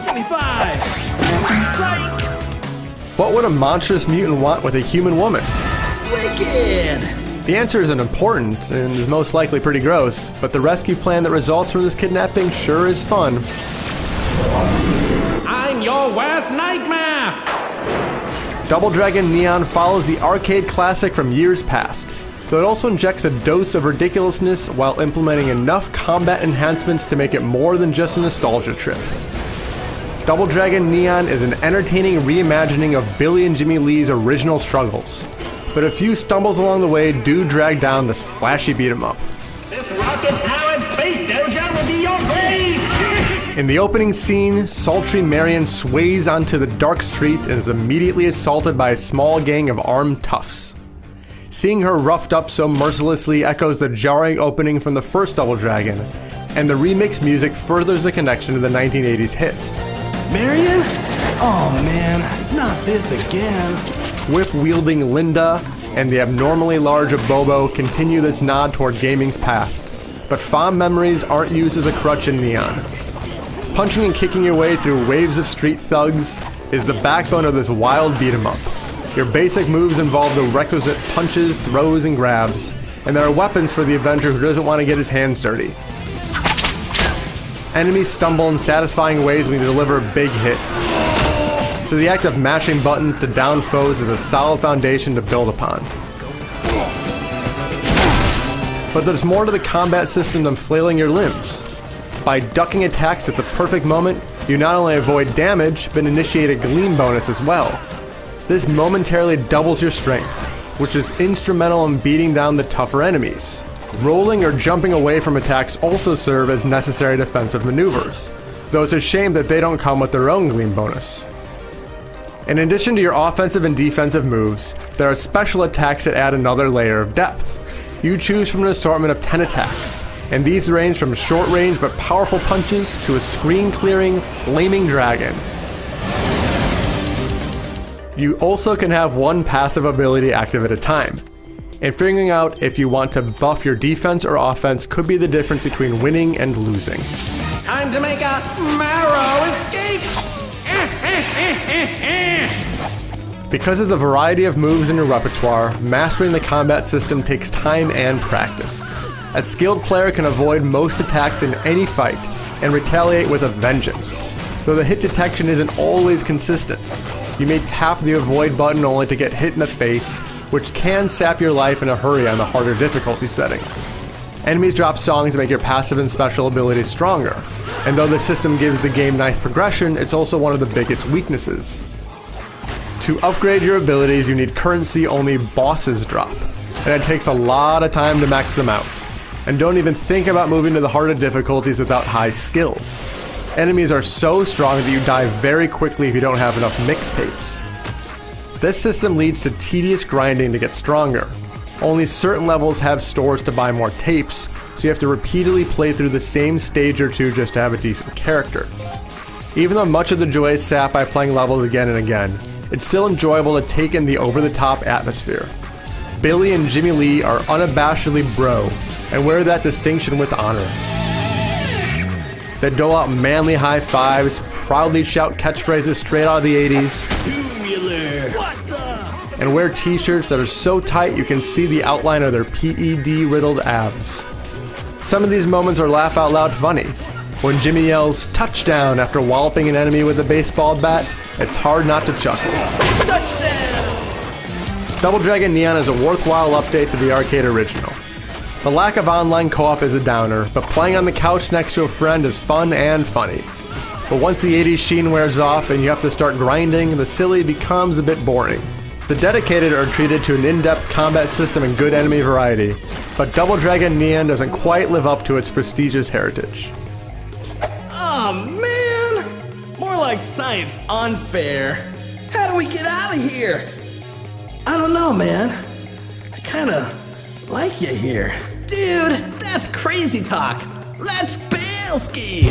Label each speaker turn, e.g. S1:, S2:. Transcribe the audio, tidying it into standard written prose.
S1: Give me 5. Psych!
S2: What would a monstrous mutant want with a human woman?
S1: Wicked!
S2: The answer isn't important and is most likely pretty gross, but the rescue plan that results from this kidnapping sure is fun.
S3: I'm your worst nightmare!
S2: Double Dragon Neon follows the arcade classic from years past, though it also injects a dose of ridiculousness while implementing enough combat enhancements to make it more than just a nostalgia trip. Double Dragon Neon is an entertaining reimagining of Billy and Jimmy Lee's original struggles, but a few stumbles along the way do drag down this flashy beat-em-up.
S3: This rocket-powered space dojo will be your grave!
S2: In the opening scene, sultry Marion sways onto the dark streets and is immediately assaulted by a small gang of armed toughs. Seeing her roughed up so mercilessly echoes the jarring opening from the first Double Dragon, and the remixed music furthers the connection to the 1980s hit.
S1: Marion? Oh man, not this again.
S2: Whip-wielding Linda and the abnormally large Abobo continue this nod toward gaming's past, but fond memories aren't used as a crutch in Neon. Punching and kicking your way through waves of street thugs is the backbone of this wild beat-em-up. Your basic moves involve the requisite punches, throws, and grabs, and there are weapons for the Avenger who doesn't want to get his hands dirty. Enemies stumble in satisfying ways when you deliver a big hit, so the act of mashing buttons to down foes is a solid foundation to build upon. But there's more to the combat system than flailing your limbs. By ducking attacks at the perfect moment, you not only avoid damage, but initiate a gleam bonus as well. This momentarily doubles your strength, which is instrumental in beating down the tougher enemies. Rolling or jumping away from attacks also serve as necessary defensive maneuvers, though it's a shame that they don't come with their own gleam bonus. In addition to your offensive and defensive moves, there are special attacks that add another layer of depth. You choose from an assortment of 10 attacks, and these range from short-range but powerful punches to a screen-clearing, flaming dragon. You also can have one passive ability active at a time, and figuring out if you want to buff your defense or offense could be the difference between winning and losing.
S3: Time to make a marrow escape!
S2: Because of the variety of moves in your repertoire, mastering the combat system takes time and practice. A skilled player can avoid most attacks in any fight and retaliate with a vengeance, though the hit detection isn't always consistent. You may tap the avoid button only to get hit in the face, which can sap your life in a hurry on the harder difficulty settings. Enemies drop songs that make your passive and special abilities stronger, and though the system gives the game nice progression, it's also one of the biggest weaknesses. To upgrade your abilities, you need currency only bosses drop, and it takes a lot of time to max them out. And don't even think about moving to the harder difficulties without high skills. Enemies are so strong that you die very quickly if you don't have enough mixtapes. This system leads to tedious grinding to get stronger. Only certain levels have stores to buy more tapes, so you have to repeatedly play through the same stage or two just to have a decent character. Even though much of the joy is sapped by playing levels again and again, it's still enjoyable to take in the over-the-top atmosphere. Billy and Jimmy Lee are unabashedly bro, and wear that distinction with honor. They dole out manly high fives, proudly shout catchphrases straight out of the 80s, and wear t-shirts that are so tight you can see the outline of their PED-riddled abs. Some of these moments are laugh-out-loud funny. When Jimmy yells, "touchdown," after walloping an enemy with a baseball bat, it's hard not to chuckle.
S1: Touchdown!
S2: Double Dragon Neon is a worthwhile update to the arcade original. The lack of online co-op is a downer, but playing on the couch next to a friend is fun and funny. But once the 80s sheen wears off and you have to start grinding, the silly becomes a bit boring. The dedicated are treated to an in-depth combat system and good enemy variety, but Double Dragon Neon doesn't quite live up to its prestigious heritage.
S1: Oh man! More like science unfair. How do we get out of here? I don't know, man. I kinda like you here. Dude, that's crazy talk. Let's bail ski!